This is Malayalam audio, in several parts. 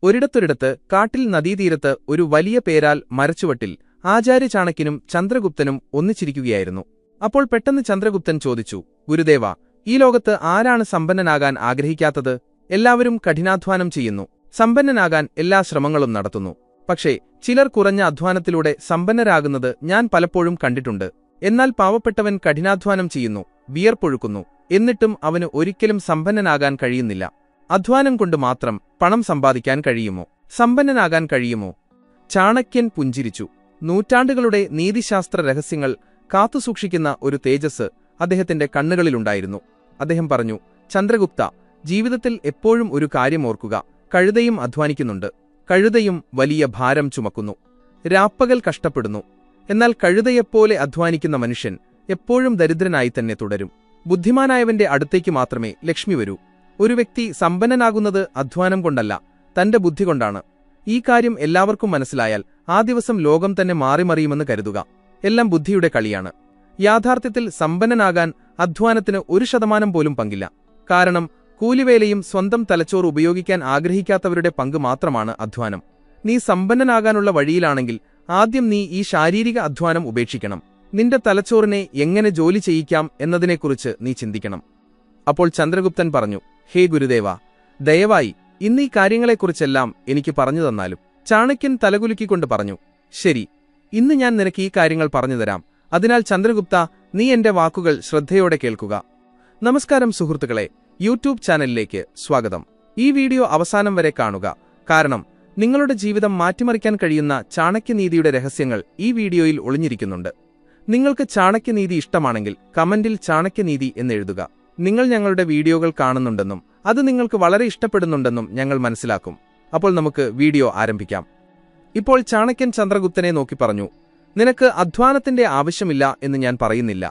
ഒരിടത്തൊരിടത്ത് കാട്ടിൽ നദീതീരത്ത് ഒരു വലിയ പേരാൽ മരച്ചുവട്ടിൽ ആചാര്യ ചാണക്യനും ചന്ദ്രഗുപ്തനും ഒന്നിച്ചിരിക്കുകയായിരുന്നു. അപ്പോൾ പെട്ടെന്ന് ചന്ദ്രഗുപ്തൻ ചോദിച്ചു, ഗുരുദേവ, ഈ ലോകത്ത് ആരാണ് സമ്പന്നനാകാൻ ആഗ്രഹിക്കാത്തത്? എല്ലാവരും കഠിനാധ്വാനം ചെയ്യുന്നു, സമ്പന്നനാകാൻ എല്ലാ ശ്രമങ്ങളും നടത്തുന്നു. പക്ഷേ ചിലർ കുറഞ്ഞ അധ്വാനത്തിലൂടെ സമ്പന്നരാകുന്നത് ഞാൻ പലപ്പോഴും കണ്ടിട്ടുണ്ട്. എന്നാൽ പാവപ്പെട്ടവൻ കഠിനാധ്വാനം ചെയ്യുന്നു, വിയർപ്പൊഴുക്കുന്നു, എന്നിട്ടും അവന് ഒരിക്കലും സമ്പന്നനാകാൻ കഴിയുന്നില്ല. അധ്വാനം കൊണ്ട് മാത്രം പണം സമ്പാദിക്കാൻ കഴിയുമോ? സമ്പന്നനാകാൻ കഴിയുമോ? ചാണക്യൻ പുഞ്ചിരിച്ചു. നൂറ്റാണ്ടുകളുടെ നീതിശാസ്ത്ര രഹസ്യങ്ങൾ കാത്തുസൂക്ഷിക്കുന്ന ഒരു തേജസ് അദ്ദേഹത്തിന്റെ കണ്ണുകളിലുണ്ടായിരുന്നു. അദ്ദേഹം പറഞ്ഞു, ചന്ദ്രഗുപ്ത, ജീവിതത്തിൽ എപ്പോഴും ഒരു കാര്യം ഓർക്കുക, കഴുതയും അധ്വാനിക്കുന്നുണ്ട്, കഴുതയും വലിയ ഭാരം ചുമക്കുന്നു, രാപ്പകൽ കഷ്ടപ്പെടുന്നു. എന്നാൽ കഴുതയെപ്പോലെ അധ്വാനിക്കുന്ന മനുഷ്യൻ എപ്പോഴും ദരിദ്രനായി തന്നെ തുടരും. ബുദ്ധിമാനായവന്റെ അടുത്തേക്ക് മാത്രമേ ലക്ഷ്മി വരൂ. ഒരു വ്യക്തി സമ്പന്നനാകുന്നത് അധ്വാനം കൊണ്ടല്ല, തന്റെ ബുദ്ധി കൊണ്ടാണ്. ഈ കാര്യം എല്ലാവർക്കും മനസ്സിലായാൽ ആ ദിവസം ലോകം തന്നെ മാറിമറിയുമെന്ന് കരുതുക. എല്ലാം ബുദ്ധിയുടെ കളിയാണ്. യാഥാർത്ഥ്യത്തിൽ സമ്പന്നനാകാൻ അധ്വാനത്തിന് 1% പോലും പങ്കില്ല. കാരണം കൂലിവേലയും സ്വന്തം തലച്ചോറ് ഉപയോഗിക്കാൻ ആഗ്രഹിക്കാത്തവരുടെ പങ്ക് മാത്രമാണ് അധ്വാനം. നീ സമ്പന്നനാകാനുള്ള വഴിയിലാണെങ്കിൽ ആദ്യം നീ ഈ ശാരീരിക അധ്വാനം ഉപേക്ഷിക്കണം. നിന്റെ തലച്ചോറിനെ എങ്ങനെ ജോലി ചെയ്യിക്കാം എന്നതിനെക്കുറിച്ച് നീ ചിന്തിക്കണം. അപ്പോൾ ചന്ദ്രഗുപ്തൻ പറഞ്ഞു, ഹേ ഗുരുദേവ, ദയവായി ഇന്ന് ഈ കാര്യങ്ങളെക്കുറിച്ചെല്ലാം എനിക്ക് പറഞ്ഞു തന്നാലും. ചാണക്യൻ തലകുലുക്കിക്കൊണ്ട് പറഞ്ഞു, ശരി, ഇന്ന് ഞാൻ നിനക്ക് ഈ കാര്യങ്ങൾ പറഞ്ഞുതരാം. അതിനാൽ ചന്ദ്രഗുപ്ത, നീ എന്റെ വാക്കുകൾ ശ്രദ്ധയോടെ കേൾക്കുക. നമസ്കാരം സുഹൃത്തുക്കളെ, യൂട്യൂബ് ചാനലിലേക്ക് സ്വാഗതം. ഈ വീഡിയോ അവസാനം വരെ കാണുക, കാരണം നിങ്ങളുടെ ജീവിതം മാറ്റിമറിക്കാൻ കഴിയുന്ന ചാണക്യനീതിയുടെ രഹസ്യങ്ങൾ ഈ വീഡിയോയിൽ ഒളിഞ്ഞിരിക്കുന്നുണ്ട്. നിങ്ങൾക്ക് ചാണക്യനീതി ഇഷ്ടമാണെങ്കിൽ കമന്റിൽ ചാണക്യനീതി എന്നെഴുതുക. നിങ്ങൾ ഞങ്ങളുടെ വീഡിയോകൾ കാണുന്നുണ്ടെന്നും അത് നിങ്ങൾക്ക് വളരെ ഇഷ്ടപ്പെടുന്നുണ്ടെന്നും ഞങ്ങൾ മനസ്സിലാക്കും. അപ്പോൾ നമുക്ക് വീഡിയോ ആരംഭിക്കാം. ഇപ്പോൾ ചാണക്യൻ ചന്ദ്രഗുപ്തനെ നോക്കി പറഞ്ഞു, നിനക്ക് അധ്വാനത്തിന്റെ ആവശ്യമില്ല എന്ന് ഞാൻ പറയുന്നില്ല.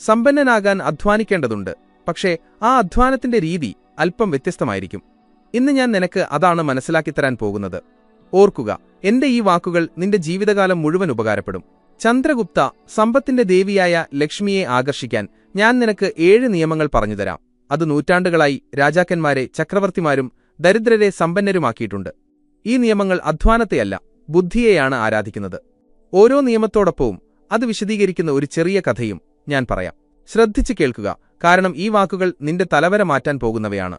സമ്പന്നനാകാൻ അധ്വാനിക്കേണ്ടതുണ്ട്, പക്ഷേ ആ അധ്വാനത്തിന്റെ രീതി അല്പം വ്യത്യസ്തമായിരിക്കും. ഇന്ന് ഞാൻ നിനക്ക് അതാണ് മനസ്സിലാക്കിത്തരാൻ പോകുന്നത്. ഓർക്കുക, എന്റെ ഈ വാക്കുകൾ നിന്റെ ജീവിതകാലം മുഴുവൻ ഉപകാരപ്പെടും. ചന്ദ്രഗുപ്ത, സമ്പത്തിന്റെ ദേവിയായ ലക്ഷ്മിയെ ആകർഷിക്കാൻ ഞാൻ നിനക്ക് 7 നിയമങ്ങൾ പറഞ്ഞുതരാം. അത് നൂറ്റാണ്ടുകളായി രാജാക്കന്മാരെ, ചക്രവർത്തിമാരും ദരിദ്രരെ സമ്പന്നരുമാക്കിയിട്ടുണ്ട്. ഈ നിയമങ്ങൾ അധ്വാനത്തെയല്ല, ബുദ്ധിയെയാണ് ആരാധിക്കുന്നത്. ഓരോ നിയമത്തോടൊപ്പവും അത് വിശദീകരിക്കുന്ന ഒരു ചെറിയ കഥയും ഞാൻ പറയാം. ശ്രദ്ധിച്ചു കേൾക്കുക, കാരണം ഈ വാക്കുകൾ നിന്റെ തലവര മാറ്റാൻ പോകുന്നവയാണ്.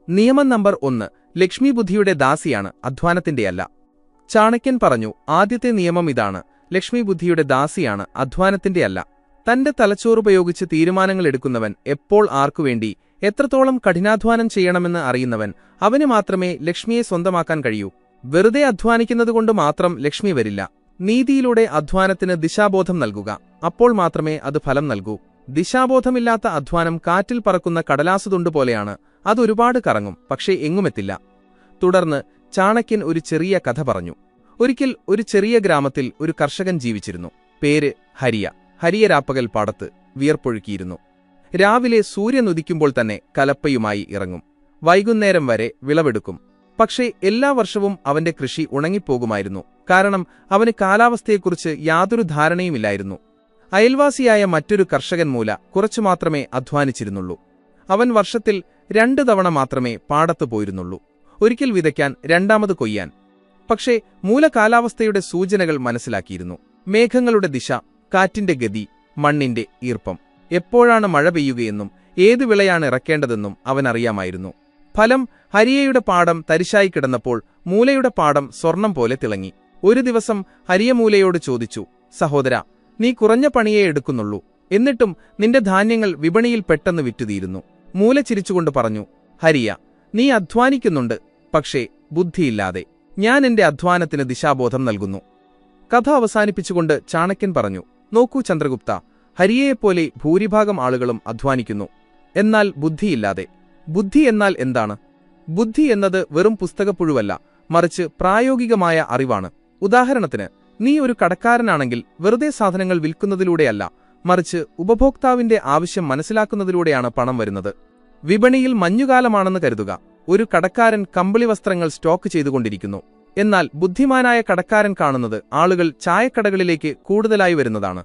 നിയമം നമ്പർ 1, ലക്ഷ്മി ബുദ്ധിയുടെ ദാസിയാണ്, അധ്വാനത്തിന്റെയല്ല. ചാണക്യൻ പറഞ്ഞു, ആദ്യത്തെ നിയമം ഇതാണ്: ലക്ഷ്മി ബുദ്ധിയുടെ ദാസിയാണ്, അധ്വാനത്തിന്റെയല്ല. തന്റെ തലച്ചോറുപയോഗിച്ച് തീരുമാനങ്ങൾ എടുക്കുന്നവൻ, എപ്പോൾ ആർക്കുവേണ്ടി എത്രത്തോളം കഠിനാധ്വാനം ചെയ്യണമെന്ന് അറിയുന്നവൻ, അവന് മാത്രമേ ലക്ഷ്മിയെ സ്വന്തമാക്കാൻ കഴിയൂ. വെറുതെ അധ്വാനിക്കുന്നതുകൊണ്ട് മാത്രം ലക്ഷ്മി വരില്ല. നീതിയിലൂടെ അധ്വാനത്തിന് ദിശാബോധം നൽകുക, അപ്പോൾ മാത്രമേ അത് ഫലം നൽകൂ. ദിശാബോധമില്ലാത്ത അധ്വാനം കാറ്റിൽ പറക്കുന്ന കടലാസുതുണ്ട് പോലെയാണ്. അതൊരുപാട് കറങ്ങും, പക്ഷേ എങ്ങുമെത്തില്ല. തുടർന്ന് ചാണക്യൻ ഒരു ചെറിയ കഥ പറഞ്ഞു. ഒരിക്കൽ ഒരു ചെറിയ ഗ്രാമത്തിൽ ഒരു കർഷകൻ ജീവിച്ചിരുന്നു. പേര് ഹരിയ. ഹരിയ രാപ്പകൽ പാടത്ത് വിയർപ്പൊഴുക്കിയിരുന്നു. രാവിലെ സൂര്യൻ ഉദിക്കുമ്പോൾ തന്നെ കലപ്പയുമായി ഇറങ്ങും. വൈകുന്നേരം വരെ വിളവെടുക്കും. പക്ഷേ എല്ലാ വർഷവും അവന്റെ കൃഷി ഉണങ്ങിപ്പോകുമായിരുന്നു. കാരണം അവന് കാലാവസ്ഥയെക്കുറിച്ച് യാതൊരു ധാരണയുമില്ലായിരുന്നു. അയൽവാസിയായ മറ്റൊരു കർഷകൻ മൂല കുറച്ചു മാത്രമേ അധ്വാനിച്ചിരുന്നുള്ളൂ. അവൻ വർഷത്തിൽ 2 തവണ മാത്രമേ പാടത്ത് പോയിരുന്നുള്ളൂ. ഒരിക്കൽ വിതയ്ക്കാൻ, രണ്ടാമത് കൊയ്യാൻ. പക്ഷേ മൂല കാലാവസ്ഥയുടെ സൂചനകൾ മനസ്സിലാക്കിയിരുന്നു. മേഘങ്ങളുടെ ദിശ, കാറ്റിന്റെ ഗതി, മണ്ണിന്റെ ഈർപ്പം, എപ്പോഴാണ് മഴ പെയ്യുകയെന്നും ഏതു വിളയാണ് ഇറക്കേണ്ടതെന്നും അവനറിയാമായിരുന്നു. ഫലം, ഹരിയയുടെ പാടം തരിശായി കിടന്നപ്പോൾ മൂലയുടെ പാടം സ്വർണം പോലെ തിളങ്ങി. ഒരു ദിവസം ഹരിയ മൂലയോട് ചോദിച്ചു, സഹോദരാ, നീ കുറഞ്ഞ പണിയേ എടുക്കുന്നുള്ളൂ, എന്നിട്ടും നിന്റെ ധാന്യങ്ങൾ വിപണിയിൽ പെട്ടെന്ന് വിറ്റുതീരുന്നു. മൂല ചിരിച്ചുകൊണ്ട് പറഞ്ഞു, ഹരിയ, നീ അധ്വാനിക്കുന്നുണ്ട്, പക്ഷേ ബുദ്ധിയില്ലാതെ. ഞാൻ എന്റെ അധ്വാനത്തിന് ദിശാബോധം നൽകുന്നു. കഥ അവസാനിപ്പിച്ചുകൊണ്ട് ചാണക്യൻ പറഞ്ഞു, നോക്കൂ ചന്ദ്രഗുപ്ത, ഹരിയയെപ്പോലെ ഭൂരിഭാഗം ആളുകളും അധ്വാനിക്കുന്നു, എന്നാൽ ബുദ്ധിയില്ലാതെ. ബുദ്ധി എന്നാൽ എന്താണ്? ബുദ്ധി എന്നത് വെറും പുസ്തകപ്പുഴുവല്ല, മറിച്ച് പ്രായോഗികമായ അറിവാണ്. ഉദാഹരണത്തിന്, നീ ഒരു കടക്കാരനാണെങ്കിൽ വെറുതെ സാധനങ്ങൾ വിൽക്കുന്നതിലൂടെയല്ല, മറിച്ച് ഉപഭോക്താവിന്റെ ആവശ്യം മനസ്സിലാക്കുന്നതിലൂടെയാണ് പണം വരുന്നത്. വിപണിയിൽ മഞ്ഞുകാലമാണെന്ന് കരുതുക. ഒരു കടക്കാരൻ കമ്പിളി വസ്ത്രങ്ങൾ സ്റ്റോക്ക് ചെയ്തുകൊണ്ടിരിക്കുന്നു. എന്നാൽ ബുദ്ധിമാനായ കടക്കാരൻ കാണുന്നത് ആളുകൾ ചായക്കടകളിലേക്ക് കൂടുതലായി വരുന്നതാണ്.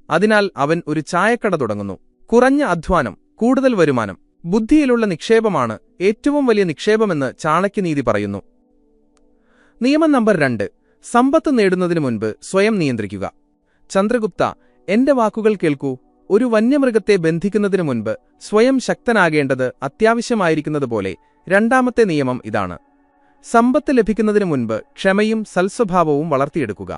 അതിനാൽ അവൻ ഒരു ചായക്കട തുടങ്ങുന്നു. കുറഞ്ഞ അധ്വാനം, കൂടുതൽ വരുമാനം. ബുദ്ധിയിലുള്ള നിക്ഷേപമാണ് ഏറ്റവും വലിയ നിക്ഷേപമെന്ന് ചാണക്യനീതി പറയുന്നു. നിയമം നമ്പർ 2. സമ്പത്ത് നേടുന്നതിനു മുൻപ് സ്വയം നിയന്ത്രിക്കുക. ചന്ദ്രഗുപ്ത, എന്റെ വാക്കുകൾ കേൾക്കൂ. ഒരു വന്യമൃഗത്തെ ബന്ധിക്കുന്നതിനു മുൻപ് സ്വയം ശക്തനാകേണ്ടത് അത്യാവശ്യമായിരിക്കുന്നതുപോലെ രണ്ടാമത്തെ നിയമം ഇതാണ്. സമ്പത്ത് ലഭിക്കുന്നതിനു മുൻപ് ക്ഷമയും സൽസ്വഭാവവും വളർത്തിയെടുക്കുക.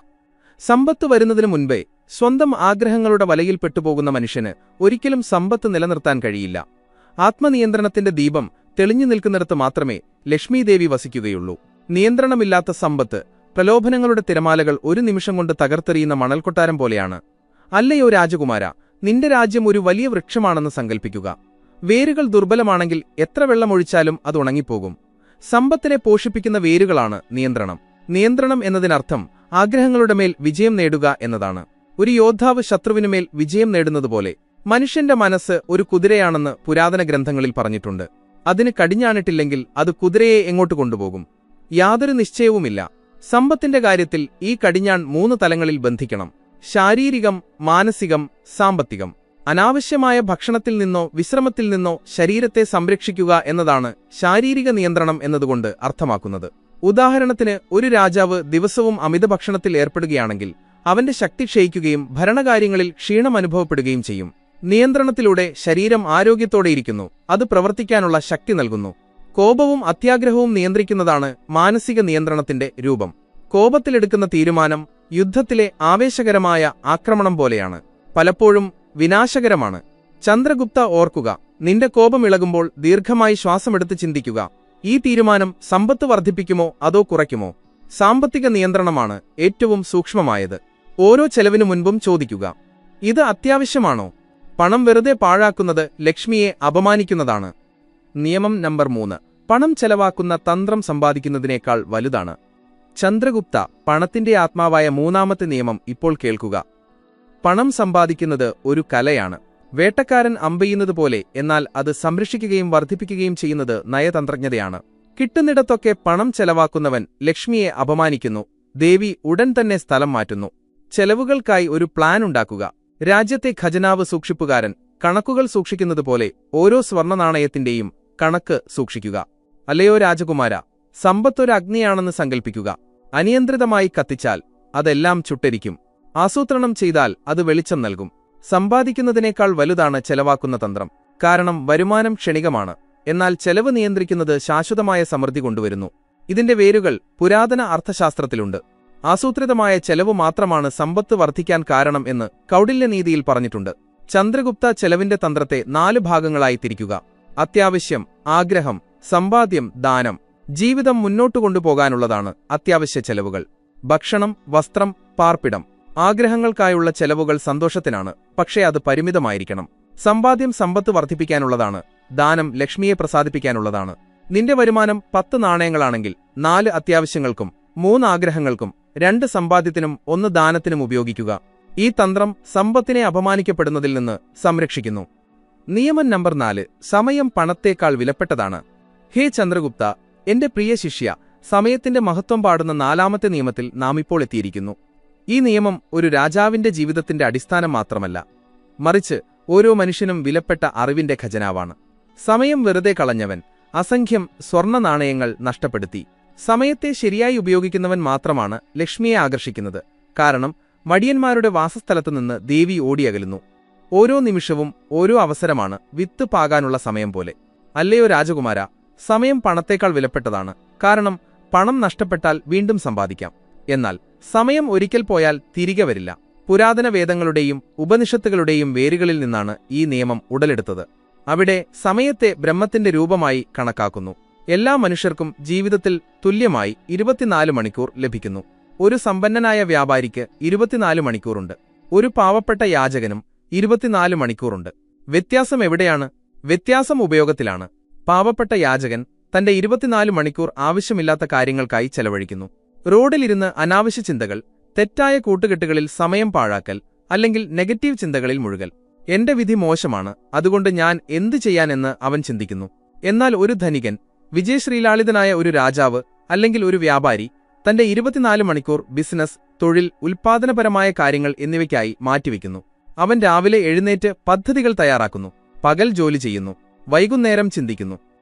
സമ്പത്ത് വരുന്നതിനു മുൻപേ സ്വന്തം ആഗ്രഹങ്ങളുടെ വലയിൽ പെട്ടുപോകുന്ന മനുഷ്യന് ഒരിക്കലും സമ്പത്ത് നിലനിർത്താൻ കഴിയില്ല. ആത്മനിയന്ത്രണത്തിന്റെ ദീപം തെളിഞ്ഞു നിൽക്കുന്നിടത്ത് മാത്രമേ ലക്ഷ്മീദേവി വസിക്കുകയുള്ളൂ. നിയന്ത്രണമില്ലാത്ത സമ്പത്ത് പ്രലോഭനങ്ങളുടെ തിരമാലകൾ ഒരു നിമിഷം കൊണ്ട് തകർത്തെറിയുന്ന മണൽക്കൊട്ടാരം പോലെയാണ്. അല്ലയോ രാജകുമാര, നിന്റെ രാജ്യം ഒരു വലിയ വൃക്ഷമാണെന്ന് സങ്കൽപ്പിക്കുക. വേരുകൾ ദുർബലമാണെങ്കിൽ എത്ര വെള്ളമൊഴിച്ചാലും അത് ഉണങ്ങിപ്പോകും. സമ്പത്തിനെ പോഷിപ്പിക്കുന്ന വേരുകളാണ് നിയന്ത്രണം. നിയന്ത്രണം എന്നതിനർത്ഥം ആഗ്രഹങ്ങളുടെ മേൽ വിജയം നേടുക എന്നതാണ്. ഒരു യോദ്ധാവ് ശത്രുവിനുമേൽ വിജയം നേടുന്നതുപോലെ മനുഷ്യന്റെ മനസ്സ് ഒരു കുതിരയാണെന്ന് പുരാതന ഗ്രന്ഥങ്ങളിൽ പറഞ്ഞിട്ടുണ്ട്. അതിന് കടിഞ്ഞാണിട്ടില്ലെങ്കിൽ അത് കുതിരയെ എങ്ങോട്ട് കൊണ്ടുപോകും? യാതൊരു നിശ്ചയവുമില്ല. സമ്പത്തിന്റെ കാര്യത്തിൽ ഈ കടിഞ്ഞാൺ 3 തലങ്ങളിൽ ബന്ധിക്കണം: ശാരീരികം, മാനസികം, സാമ്പത്തികം. അനാവശ്യമായ ഭക്ഷണത്തിൽ നിന്നോ വിശ്രമത്തിൽ നിന്നോ ശരീരത്തെ സംരക്ഷിക്കുക എന്നതാണ് ശാരീരിക നിയന്ത്രണം എന്നതുകൊണ്ട് അർത്ഥമാക്കുന്നത്. ഉദാഹരണത്തിന്, ഒരു രാജാവ് ദിവസവും അമിതഭക്ഷണത്തിൽ ഏർപ്പെടുകയാണെങ്കിൽ അവന്റെ ശക്തി ക്ഷയിക്കുകയും ഭരണകാര്യങ്ങളിൽ ക്ഷീണമനുഭവപ്പെടുകയും ചെയ്യും. നിയന്ത്രണത്തിലൂടെ ശരീരം ആരോഗ്യത്തോടെയിരിക്കുന്നു, അത് പ്രവർത്തിക്കാനുള്ള ശക്തി നൽകുന്നു. കോപവും അത്യാഗ്രഹവും നിയന്ത്രിക്കുന്നതാണ് മാനസിക നിയന്ത്രണത്തിന്റെ രൂപം. കോപത്തിലെടുക്കുന്ന തീരുമാനം യുദ്ധത്തിലെ ആവേശകരമായ ആക്രമണം പോലെയാണ്, പലപ്പോഴും വിനാശകരമാണ്. ചന്ദ്രഗുപ്ത, ഓർക്കുക, നിന്റെ കോപം ഇളകുമ്പോൾ ദീർഘമായി ശ്വാസമെടുത്ത് ചിന്തിക്കുക. ഈ തീരുമാനം സമ്പത്ത് വർദ്ധിപ്പിക്കുമോ അതോ കുറയ്ക്കുമോ? സാമ്പത്തിക നിയന്ത്രണമാണ് ഏറ്റവും സൂക്ഷ്മമായത്. ഓരോ ചെലവിനു മുൻപും ചോദിക്കുക, ഇത് അത്യാവശ്യമാണോ? പണം വെറുതെ പാഴാക്കുന്നത് ലക്ഷ്മിയെ അപമാനിക്കുന്നതാണ്. നിയമം നമ്പർ 3. പണം ചെലവാക്കുന്ന തന്ത്രം സമ്പാദിക്കുന്നതിനേക്കാൾ വലുതാണ്. ചന്ദ്രഗുപ്ത, പണത്തിന്റെ ആത്മാവായ 3ാമത്തെ നിയമം ഇപ്പോൾ കേൾക്കുക. പണം സമ്പാദിക്കുന്നത് ഒരു കലയാണ്. വേട്ടക്കാരൻ അമ്പെയ്യുന്നതുപോലെ, എന്നാൽ അത് സംരക്ഷിക്കുകയും വർദ്ധിപ്പിക്കുകയും ചെയ്യുന്നത് നയതന്ത്രജ്ഞതയാണ്. കിട്ടുന്നിടത്തൊക്കെ പണം ചെലവാക്കുന്നവൻ ലക്ഷ്മിയെ അപമാനിക്കുന്നു. ദേവി ഉടൻ തന്നെ സ്ഥലം മാറ്റുന്നു. ചെലവുകൾക്കായി ഒരു പ്ലാൻ ഉണ്ടാക്കുക. രാജ്യത്തെ ഖജനാവ് സൂക്ഷിപ്പുകാരൻ കണക്കുകൾ സൂക്ഷിക്കുന്നതുപോലെ ഓരോ സ്വർണ്ണനാണയത്തിന്റെയും കണക്ക് സൂക്ഷിക്കുക. അല്ലയോ രാജകുമാര, സമ്പത്തൊരു അഗ്നിയാണെന്ന് സങ്കൽപ്പിക്കുക. അനിയന്ത്രിതമായി കത്തിച്ചാൽ അതെല്ലാം ചുട്ടരിക്കും. ആസൂത്രണം ചെയ്താൽ അത് വെളിച്ചം നൽകും. സമ്പാദിക്കുന്നതിനേക്കാൾ വലുതാണ് ചെലവാക്കുന്ന തന്ത്രം. കാരണം വരുമാനം ക്ഷണികമാണ്, എന്നാൽ ചെലവ് നിയന്ത്രിക്കുന്നത് ശാശ്വതമായ സമൃദ്ധി കൊണ്ടുവരുന്നു. ഇതിന്റെ വേരുകൾ പുരാതന അർത്ഥശാസ്ത്രത്തിലുണ്ട്. ആസൂത്രിതമായ ചെലവ് മാത്രമാണ് സമ്പത്ത് വർദ്ധിക്കാൻ കാരണം എന്ന് കൗടില്യനീതിയിൽ പറഞ്ഞിട്ടുണ്ട്. ചന്ദ്രഗുപ്ത, ചെലവിന്റെ തന്ത്രത്തെ 4 ഭാഗങ്ങളായി തിരിക്കുക: അത്യാവശ്യം, ആഗ്രഹം, സമ്പാദ്യം, ദാനം. ജീവിതം മുന്നോട്ടു കൊണ്ടുപോകാനുള്ളതാണ് അത്യാവശ്യ ചെലവുകൾ: ഭക്ഷണം, വസ്ത്രം, പാർപ്പിടം. ആഗ്രഹങ്ങൾക്കായുള്ള ചെലവുകൾ സന്തോഷത്തിനാണ്, പക്ഷേ അത് പരിമിതമായിരിക്കണം. സമ്പാദ്യം സമ്പത്ത് വർദ്ധിപ്പിക്കാനുള്ളതാണ്. ദാനം ലക്ഷ്മിയെ പ്രസാദിപ്പിക്കാനുള്ളതാണ്. നിന്റെ വരുമാനം 10 നാണയങ്ങളാണെങ്കിൽ 4 അത്യാവശ്യങ്ങൾക്കും 3 ആഗ്രഹങ്ങൾക്കും 2 സമ്പാദ്യത്തിനും 1 ദാനത്തിനും ഉപയോഗിക്കുക. ഈ തന്ത്രം സമ്പത്തിനെ അപമാനിക്കപ്പെടുന്നതിൽ നിന്ന് സംരക്ഷിക്കുന്നു. നിയമം നമ്പർ 4. സമയം പണത്തേക്കാൾ വിലപ്പെട്ടതാണ്. ഹേ ചന്ദ്രഗുപ്ത, എന്റെ പ്രിയ ശിഷ്യ, സമയത്തിന്റെ മഹത്വം പാടുന്ന 4ാമത്തെ നിയമത്തിൽ നാം ഇപ്പോൾ എത്തിയിരിക്കുന്നു. ഈ നിയമം ഒരു രാജാവിന്റെ ജീവിതത്തിന്റെ അടിസ്ഥാനം മാത്രമല്ല, മറിച്ച് ഓരോ മനുഷ്യനും വിലപ്പെട്ട അറിവിന്റെ ഖജനാവാണ്. സമയം വെറുതെ കളഞ്ഞവൻ അസംഖ്യം സ്വർണ്ണ നാണയങ്ങൾ നഷ്ടപ്പെടുത്തി. സമയത്തെ ശരിയായി ഉപയോഗിക്കുന്നവൻ മാത്രമാണ് ലക്ഷ്മിയെ ആകർഷിക്കുന്നത്. കാരണം മടിയന്മാരുടെ വാസസ്ഥലത്തുനിന്ന് ദേവി ഓടിയകലുന്നു. ഓരോ നിമിഷവും ഓരോ അവസരമാണ് വിത്ത് പാകാനുള്ള സമയം പോലെ. അല്ലയോ രാജകുമാര, സമയം പണത്തേക്കാൾ വിലപ്പെട്ടതാണ്. കാരണം പണം നഷ്ടപ്പെട്ടാൽ വീണ്ടും സമ്പാദിക്കാം, എന്നാൽ സമയം ഒരിക്കൽ പോയാൽ തിരികെ വരില്ല. പുരാതന വേദങ്ങളുടെയും ഉപനിഷത്തുകളുടെയും വേരുകളിൽ നിന്നാണ് ഈ നിയമം ഉടലെടുത്തത്. അവിടെ സമയത്തെ ബ്രഹ്മത്തിന്റെ രൂപമായി കണക്കാക്കുന്നു. എല്ലാ മനുഷ്യർക്കും ജീവിതത്തിൽ തുല്യമായി 24 മണിക്കൂർ ലഭിക്കുന്നു. ഒരു സമ്പന്നനായ വ്യാപാരിക്ക് 24 മണിക്കൂറുണ്ട്. ഒരു പാവപ്പെട്ട യാചകനും 24 മണിക്കൂറുണ്ട്. വ്യത്യാസം എവിടെയാണ്? വ്യത്യാസം ഉപയോഗത്തിലാണ്. പാവപ്പെട്ട യാചകൻ തന്റെ 24 മണിക്കൂർ ആവശ്യമില്ലാത്ത കാര്യങ്ങൾക്കായി ചെലവഴിക്കുന്നു. റോഡിലിരുന്ന് അനാവശ്യ ചിന്തകൾ, തെറ്റായ കൂട്ടുകെട്ടുകളിൽ സമയം പാഴാക്കൽ, അല്ലെങ്കിൽ നെഗറ്റീവ് ചിന്തകളിൽ മുഴുകൽ. എന്റെ വിധി മോശമാണ്, അതുകൊണ്ട് ഞാൻ എന്തു ചെയ്യാനെന്ന് അവൻ ചിന്തിക്കുന്നു. എന്നാൽ ഒരു ധനികൻ, വിജയശ്രീലാളിതനായ ഒരു രാജാവ് അല്ലെങ്കിൽ ഒരു വ്യാപാരി തന്റെ 24 മണിക്കൂർ ബിസിനസ്, തൊഴിൽ, ഉൽപ്പാദനപരമായ കാര്യങ്ങൾ എന്നിവയ്ക്കായി മാറ്റിവെക്കുന്നു. അവൻ രാവിലെ എഴുന്നേറ്റ് പദ്ധതികൾ തയ്യാറാക്കുന്നു, പകൽ ജോലി ചെയ്യുന്നു, വൈകുന്നേരം ചിന്തിക്കുന്നു.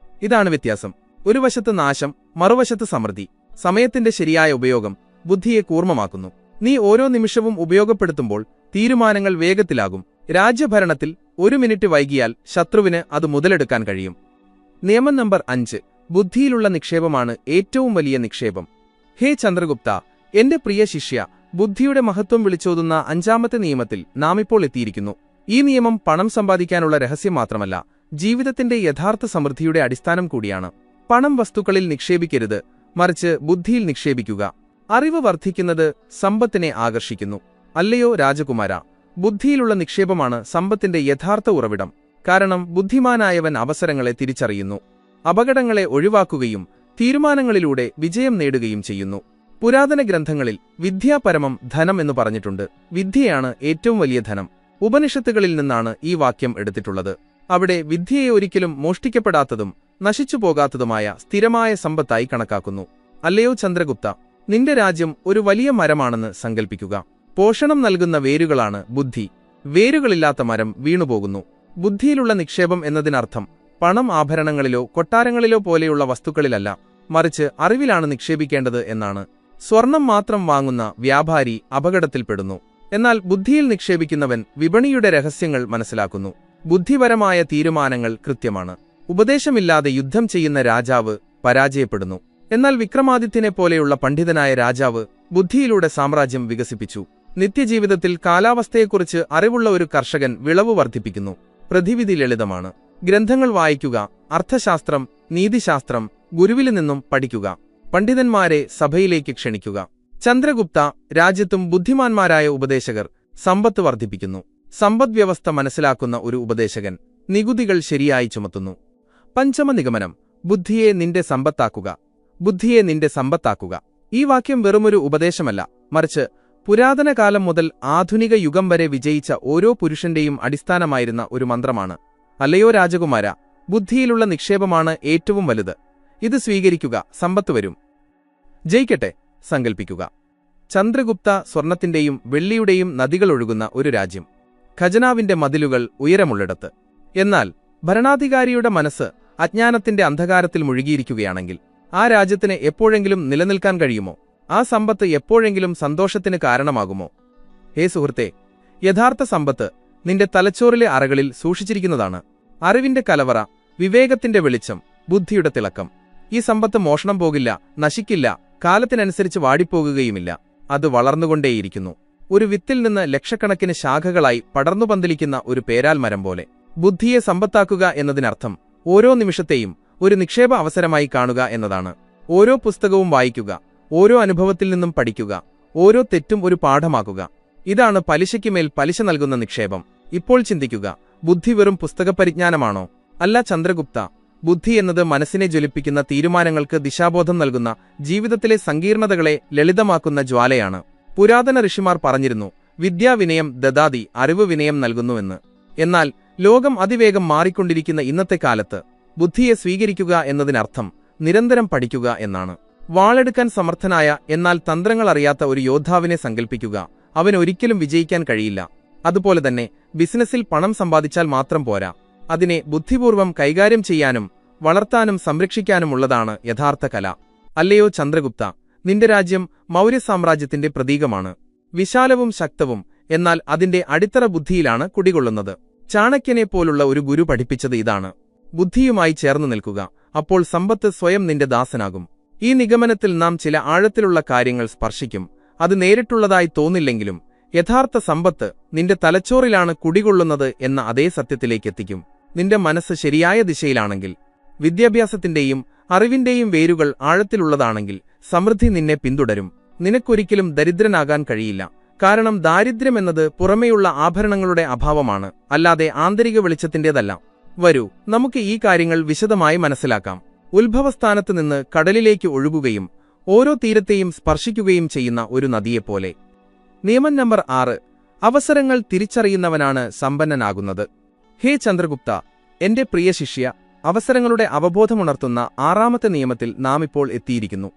ഇതാണ് വ്യത്യാസം. ഒരു വശത്ത് നാശം, മറുവശത്ത് സമൃദ്ധി. സമയത്തിന്റെ ശരിയായ ഉപയോഗം ബുദ്ധിയെ കൂർമ്മമാക്കുന്നു. നീ ഓരോ നിമിഷവും ഉപയോഗപ്പെടുത്തുമ്പോൾ തീരുമാനങ്ങൾ വേഗത്തിലാകും. രാജ്യഭരണത്തിൽ 1 മിനിറ്റ് വൈകിയാൽ ശത്രുവിന് അത് മുതലെടുക്കാൻ കഴിയും. നിയമം നമ്പർ 5. ബുദ്ധിയിലുള്ള നിക്ഷേപമാണ് ഏറ്റവും വലിയ നിക്ഷേപം. ഹേ ചന്ദ്രഗുപ്ത, എന്റെ പ്രിയ ശിഷ്യ, ബുദ്ധിയുടെ മഹത്വം വിളിച്ചോതുന്ന 5ാമത്തെ നിയമത്തിൽ നാം ഇപ്പോൾ എത്തിയിരിക്കുന്നു. ഈ നിയമം പണം സമ്പാദിക്കാനുള്ള രഹസ്യം മാത്രമല്ല, ജീവിതത്തിന്റെ യഥാർത്ഥ സമൃദ്ധിയുടെ അടിസ്ഥാനം കൂടിയാണ്. പണം വസ്തുക്കളിൽ നിക്ഷേപിക്കരുത്, മറിച്ച് ബുദ്ധിയിൽ നിക്ഷേപിക്കുക. അറിവ് വർദ്ധിക്കുന്നത് സമ്പത്തിനെ ആകർഷിക്കുന്നു. അല്ലയോ രാജകുമാര, ബുദ്ധിയിലുള്ള നിക്ഷേപമാണ് സമ്പത്തിന്റെ യഥാർത്ഥ ഉറവിടം. കാരണം ബുദ്ധിമാനായവൻ അവസരങ്ങളെ തിരിച്ചറിയുന്നു, അപകടങ്ങളെ ഒഴിവാക്കുകയും തീരുമാനങ്ങളിലൂടെ വിജയം നേടുകയും ചെയ്യുന്നു. പുരാതന ഗ്രന്ഥങ്ങളിൽ വിദ്യാപരമം ധനം എന്ന് പറഞ്ഞിട്ടുണ്ട്. വിദ്യയാണ് ഏറ്റവും വലിയ ധനം. ഉപനിഷത്തുകളിൽ നിന്നാണ് ഈ വാക്യം എടുത്തിട്ടുള്ളത്. അവിടെ വിദ്യയെ ഒരിക്കലും മോഷ്ടിക്കപ്പെടാത്തതും നശിച്ചുപോകാത്തതുമായ സ്ഥിരമായ സമ്പത്തായി കണക്കാക്കുന്നു. അല്ലയോ ചന്ദ്രഗുപ്ത, നിന്റെ രാജ്യം ഒരു വലിയ മരമാണെന്ന് സങ്കൽപ്പിക്കുക. പോഷണം നൽകുന്ന വേരുകളാണ് ബുദ്ധി. വേരുകളില്ലാത്ത മരം വീണുപോകുന്നു. ബുദ്ധിയിലുള്ള നിക്ഷേപം എന്നതിനർത്ഥം പണം ആഭരണങ്ങളിലോ കൊട്ടാരങ്ങളിലോ പോലെയുള്ള വസ്തുക്കളിലല്ല, മറിച്ച് അറിവിലാണ് നിക്ഷേപിക്കേണ്ടത് എന്നാണ്. സ്വർണം മാത്രം വാങ്ങുന്ന വ്യാപാരി അപകടത്തിൽപ്പെടുന്നു. എന്നാൽ ബുദ്ധിയിൽ നിക്ഷേപിക്കുന്നവൻ വിപണിയുടെ രഹസ്യങ്ങൾ മനസ്സിലാക്കുന്നു. ബുദ്ധിപരമായ തീരുമാനങ്ങൾ കൃത്യമാണ്. ഉപദേശമില്ലാതെ യുദ്ധം ചെയ്യുന്ന രാജാവ് പരാജയപ്പെടുന്നു. എന്നാൽ വിക്രമാദിത്യനെ പോലെയുള്ള പണ്ഡിതനായ രാജാവ് ബുദ്ധിയിലൂടെ സാമ്രാജ്യം വികസിപ്പിച്ചു. നിത്യജീവിതത്തിൽ കാലാവസ്ഥയെക്കുറിച്ച് അറിവുള്ള ഒരു കർഷകൻ വിളവ് വർദ്ധിപ്പിക്കുന്നു. പ്രതിവിധി ലളിതമാണ്. ഗ്രന്ഥങ്ങൾ വായിക്കുക, അർത്ഥശാസ്ത്രം, നീതിശാസ്ത്രം ഗുരുവിൽ നിന്നും പഠിക്കുക, പണ്ഡിതന്മാരെ സഭയിലേക്ക് ക്ഷണിക്കുക. ചന്ദ്രഗുപ്ത, രാജ്യത്തും ബുദ്ധിമാന്മാരായ ഉപദേശകർ സമ്പത്ത് വർദ്ധിപ്പിക്കുന്നു. സമ്പദ്വ്യവസ്ഥ മനസ്സിലാക്കുന്ന ഒരു ഉപദേശകൻ നികുതികൾ ശരിയായി ചുമത്തുന്നു. പഞ്ചമ നിഗമനം: ബുദ്ധിയെ നിന്റെ സമ്പത്താക്കുക. ബുദ്ധിയെ നിന്റെ സമ്പത്താക്കുക. ഈ വാക്യം വെറുമൊരു ഉപദേശമല്ല, മറിച്ച് പുരാതന കാലം മുതൽ ആധുനിക യുഗം വരെ വിജയിച്ച ഓരോ പുരുഷന്റെയും അടിസ്ഥാനമായിരുന്ന ഒരു മന്ത്രമാണ്. അല്ലയോ രാജകുമാര, ബുദ്ധിയിലുള്ള നിക്ഷേപമാണ് ഏറ്റവും വലുത്. ഇത് സ്വീകരിക്കുക, സമ്പത്ത് വരും. ജയിക്കട്ടെ സങ്കൽപ്പിക്കുക. ചന്ദ്രഗുപ്ത സ്വർണത്തിന്റെയും വെള്ളിയുടെയും നദികളൊഴുകുന്ന ഒരു രാജ്യം. ഖജനാവിന്റെ മതിലുകൾ ഉയരമുള്ളിടത്ത്. എന്നാൽ ഭരണാധികാരിയുടെ മനസ്സ് അജ്ഞാനത്തിന്റെ അന്ധകാരത്തിൽ മുഴുകിയിരിക്കുകയാണെങ്കിൽ ആ രാജ്യത്തിന് എപ്പോഴെങ്കിലും നിലനിൽക്കാൻ കഴിയുമോ? ആ സമ്പത്ത് എപ്പോഴെങ്കിലും സന്തോഷത്തിന് കാരണമാകുമോ? ഹേ സുഹൃത്തേ, യഥാർത്ഥ സമ്പത്ത് നിന്റെ തലച്ചോറിലെ അറകളിൽ സൂക്ഷിച്ചിരിക്കുന്നതാണ്. അറിവിന്റെ കലവറ, വിവേകത്തിന്റെ വെളിച്ചം, ബുദ്ധിയുടെ തിളക്കം. ഈ സമ്പത്ത് മോഷണം പോകില്ല, നശിക്കില്ല, കാലത്തിനനുസരിച്ച് വാടിപ്പോകുകയുമില്ല. അത് വളർന്നുകൊണ്ടേയിരിക്കുന്നു. ഒരു വിത്തിൽ നിന്ന് ലക്ഷക്കണക്കിന് ശാഖകളായി പടർന്നു പന്തലിക്കുന്ന ഒരു പേരാൽ മരം പോലെ. ബുദ്ധിയെ സമ്പത്താക്കുക എന്നതിനർത്ഥം ഓരോ നിമിഷത്തെയും ഒരു നിക്ഷേപ അവസരമായി കാണുക എന്നതാണ്. ഓരോ പുസ്തകവും വായിക്കുക, ഓരോ അനുഭവത്തിൽ നിന്നും പഠിക്കുക, ഓരോ തെറ്റും ഒരു പാഠമാക്കുക. ഇതാണ് പലിശയ്ക്കുമേൽ പലിശ നൽകുന്ന നിക്ഷേപം. ഇപ്പോൾ ചിന്തിക്കുക, ബുദ്ധി വെറും പുസ്തകപരിജ്ഞാനമാണോ? അല്ല ചന്ദ്രഗുപ്ത, ബുദ്ധി എന്നത് മനസ്സിനെ ജ്വലിപ്പിക്കുന്ന, തീരുമാനങ്ങൾക്ക് ദിശാബോധം നൽകുന്ന, ജീവിതത്തിലെ സങ്കീർണതകളെ ലളിതമാക്കുന്ന ജ്വാലയാണ്. പുരാതന ഋഷിമാർ പറഞ്ഞിരുന്നു, വിദ്യാവിനയം ദദാതി, അറിവ് വിനയം നൽകുന്നുവെന്ന്. എന്നാൽ ലോകം അതിവേഗം മാറിക്കൊണ്ടിരിക്കുന്ന ഇന്നത്തെ കാലത്ത് ബുദ്ധിയെ സ്വീകരിക്കുക എന്നതിനർത്ഥം നിരന്തരം പഠിക്കുക എന്നാണ്. വാളെടുക്കാൻ സമർത്ഥനായ എന്നാൽ തന്ത്രങ്ങൾ അറിയാത്ത ഒരു യോദ്ധാവിനെ സങ്കൽപ്പിക്കുക. അവനൊരിക്കലും വിജയിക്കാൻ കഴിയില്ല. അതുപോലെ തന്നെ ബിസിനസ്സിൽ പണം സമ്പാദിച്ചാൽ മാത്രം പോരാ, അതിനെ ബുദ്ധിപൂർവം കൈകാര്യം ചെയ്യാനും വളർത്താനും സംരക്ഷിക്കാനുമുള്ളതാണ് യഥാർത്ഥ കല. അല്ലയോ ചന്ദ്രഗുപ്ത, നിന്റെ രാജ്യം മൗര്യ സാമ്രാജ്യത്തിന്റെ പ്രതീകമാണ്. വിശാലവും ശക്തവും, എന്നാൽ അതിന്റെ അടിത്തറ ബുദ്ധിയിലാണ് കുടികൊള്ളുന്നത്. ചാണക്യനെ പോലുള്ള ഒരു ഗുരു പഠിപ്പിച്ചത് ഇതാണ്: ബുദ്ധിയുമായി ചേർന്നു നിൽക്കുക, അപ്പോൾ സമ്പത്ത് സ്വയം നിന്റെ ദാസനാകും. ഈ നിഗമനത്തിൽ നാം ചില ആഴത്തിലുള്ള കാര്യങ്ങൾ സ്പർശിക്കും. അത് നേരിട്ടുള്ളതായി തോന്നില്ലെങ്കിലും യഥാർത്ഥ സമ്പത്ത് നിന്റെ തലച്ചോറിലാണ് കുടികൊള്ളുന്നത് എന്ന അതേ സത്യത്തിലേക്കെത്തിക്കും. നിന്റെ മനസ്സ് ശരിയായ ദിശയിലാണെങ്കിൽ, വിദ്യാഭ്യാസത്തിന്റെയും അറിവിന്റെയും വേരുകൾ ആഴത്തിലുള്ളതാണെങ്കിൽ, സമൃദ്ധി നിന്നെ പിന്തുടരും. നിനക്കൊരിക്കലും ദരിദ്രനാകാൻ കഴിയില്ല. കാരണം ദാരിദ്ര്യമെന്നത് പുറമേയുള്ള ആഭരണങ്ങളുടെ അഭാവമാണ്, അല്ലാതെ ആന്തരിക വെളിച്ചത്തിന്റേതല്ല. വരൂ, നമുക്ക് ഈ കാര്യങ്ങൾ വിശദമായി മനസ്സിലാക്കാം. ഉത്ഭവസ്ഥാനത്ത് നിന്ന് കടലിലേക്ക് ഒഴുകുകയും ഓരോ തീരത്തെയും സ്പർശിക്കുകയും ചെയ്യുന്ന ഒരു നദിയെപ്പോലെ. നിയമം നമ്പർ 6: അവസരങ്ങൾ തിരിച്ചറിയുന്നവനാണ് സമ്പന്നനാകുന്നത്. ഹേ ചന്ദ്രഗുപ്ത, എന്റെ പ്രിയ ശിഷ്യ, അവസരങ്ങളുടെ അവബോധമുണർത്തുന്ന 6ാമത്തെ നിയമത്തിൽ നാം ഇപ്പോൾ എത്തിയിരിക്കുന്നു.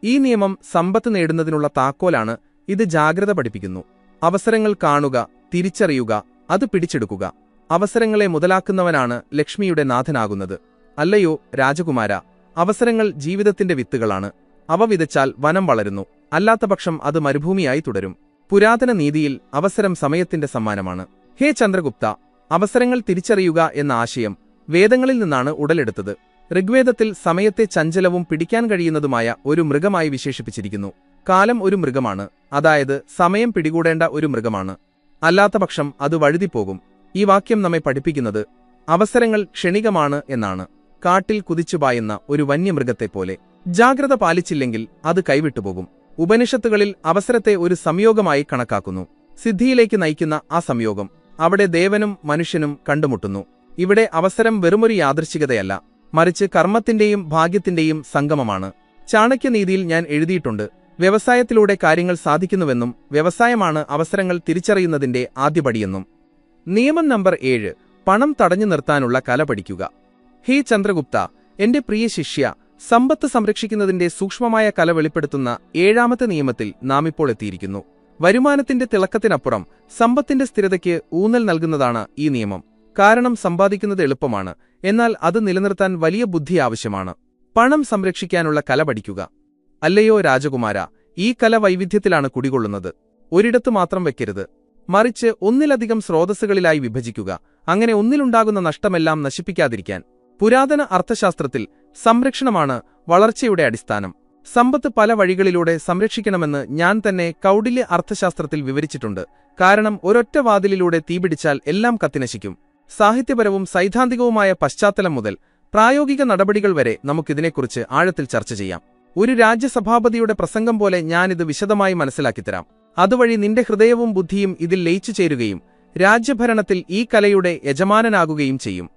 ഈ നിയമം സമ്പത്ത് നേടുന്നതിനുള്ള താക്കോലാണ്. ഇത് ജാഗ്രത പഠിപ്പിക്കുന്നു. അവസരങ്ങൾ കാണുക, തിരിച്ചറിയുക, അത് പിടിച്ചെടുക്കുക. അവസരങ്ങളെ മുതലാക്കുന്നവനാണ് ലക്ഷ്മിയുടെ നാഥനാകുന്നത്. അല്ലയോ രാജകുമാര, അവസരങ്ങൾ ജീവിതത്തിന്റെ വിത്തുകളാണ്. അവ വിതച്ചാൽ വനം വളരുന്നു, അല്ലാത്തപക്ഷം അത് മരുഭൂമിയായി തുടരും. പുരാതന നീതിയിൽ അവസരം സമയത്തിന്റെ സമ്മാനമാണ്. ഹേ ചന്ദ്രഗുപ്ത, അവസരങ്ങൾ തിരിച്ചറിയുക എന്ന ആശയം വേദങ്ങളിൽ നിന്നാണ് ഉടലെടുത്തത്. ഋഗ്വേദത്തിൽ സമയത്തെ ചഞ്ചലവും പിടിക്കാൻ കഴിയുന്നതുമായ ഒരു മൃഗമായി വിശേഷിപ്പിച്ചിരിക്കുന്നു. കാലം ഒരു മൃഗമാണ്, അതായത് സമയം പിടികൂടേണ്ട ഒരു മൃഗമാണ്. അല്ലാത്തപക്ഷം അത് വഴുതിപ്പോകും. ഈ വാക്യം നമ്മെ പഠിപ്പിക്കുന്നത് അവസരങ്ങൾ ക്ഷണികമാണ് എന്നാണ്. കാട്ടിൽ കുതിച്ചുപായുന്ന ഒരു വന്യമൃഗത്തെപ്പോലെ. ജാഗ്രത പാലിച്ചില്ലെങ്കിൽ അത് കൈവിട്ടുപോകും. ഉപനിഷത്തുകളിൽ അവസരത്തെ ഒരു സംയോഗമായി കണക്കാക്കുന്നു. സിദ്ധിയിലേക്ക് നയിക്കുന്ന ആ സംയോഗം. അവിടെ ദേവനും മനുഷ്യനും കണ്ടുമുട്ടുന്നു. ഇവിടെ അവസരം വെറുമൊരു യാദൃശ്ചികതയല്ല, മറിച്ച് കർമ്മത്തിന്റെയും ഭാഗ്യത്തിന്റെയും സംഗമമാണ്. ചാണക്യനീതിയിൽ ഞാൻ എഴുതിയിട്ടുണ്ട്, വ്യവസായത്തിലൂടെ കാര്യങ്ങൾ സാധിക്കുന്നുവെന്നും വ്യവസായമാണ് അവസരങ്ങൾ തിരിച്ചറിയുന്നതിന്റെ ആദ്യപടിയെന്നും. നിയമം നമ്പർ 7. പണം തടഞ്ഞു നിർത്താനുള്ള കല പഠിക്കുക. ഹേ ചന്ദ്രഗുപ്ത, എന്റെ പ്രിയ ശിഷ്യ, സമ്പത്ത് സംരക്ഷിക്കുന്നതിന്റെ സൂക്ഷ്മമായ കല വെളിപ്പെടുത്തുന്ന 7ാമത്തെ നിയമത്തിൽ നാം ഇപ്പോൾ എത്തിയിരിക്കുന്നു. വരുമാനത്തിന്റെ തിളക്കത്തിനപ്പുറം സമ്പത്തിന്റെ സ്ഥിരതയ്ക്ക് ഊന്നൽ നൽകുന്നതാണ് ഈ നിയമം. കാരണം സമ്പാദിക്കുന്നത് എളുപ്പമാണ്, എന്നാൽ അത് നിലനിർത്താൻ വലിയ ബുദ്ധി ആവശ്യമാണ്. പണം സംരക്ഷിക്കാനുള്ള കല പഠിക്കുക. അല്ലയോ രാജകുമാര, ഈ കല വൈവിധ്യത്തിലാണ് കുടികൊള്ളുന്നത്. ഒരിടത്തു മാത്രം വെക്കരുത്, മറിച്ച് ഒന്നിലധികം സ്രോതസ്സുകളിലായി വിഭജിക്കുക. അങ്ങനെ ഒന്നിലുണ്ടാകുന്ന നഷ്ടമെല്ലാം നശിപ്പിക്കാതിരിക്കാൻ. പുരാതന അർത്ഥശാസ്ത്രത്തിൽ സംരക്ഷണമാണ് വളർച്ചയുടെ അടിസ്ഥാനം. സമ്പത്ത് പല വഴികളിലൂടെ സംരക്ഷിക്കണമെന്ന് ഞാൻ തന്നെ കൗടില്യ അർത്ഥശാസ്ത്രത്തിൽ വിവരിച്ചിട്ടുണ്ട്. കാരണം ഒരൊറ്റ വാതിലിലൂടെ തീപിടിച്ചാൽ എല്ലാം കത്തിനശിക്കും. സാഹിത്യപരവും സൈദ്ധാന്തികവുമായ പശ്ചാത്തലം മുതൽ പ്രായോഗിക നടപടികൾ വരെ നമുക്കിതിനെക്കുറിച്ച് ആഴത്തിൽ ചർച്ച ചെയ്യാം. ഒരു രാജ്യസഭാപതിയുടെ പ്രസംഗം പോലെ ഞാനിത് വിശദമായി മനസ്സിലാക്കിത്തരാം. അതുവഴി നിന്റെ ഹൃദയവും ബുദ്ധിയും ഇതിൽ ലയിച്ചു ചേരുകയും രാജ്യഭരണത്തിൽ ഈ കലയുടെ യജമാനനാകുകയും ചെയ്യും.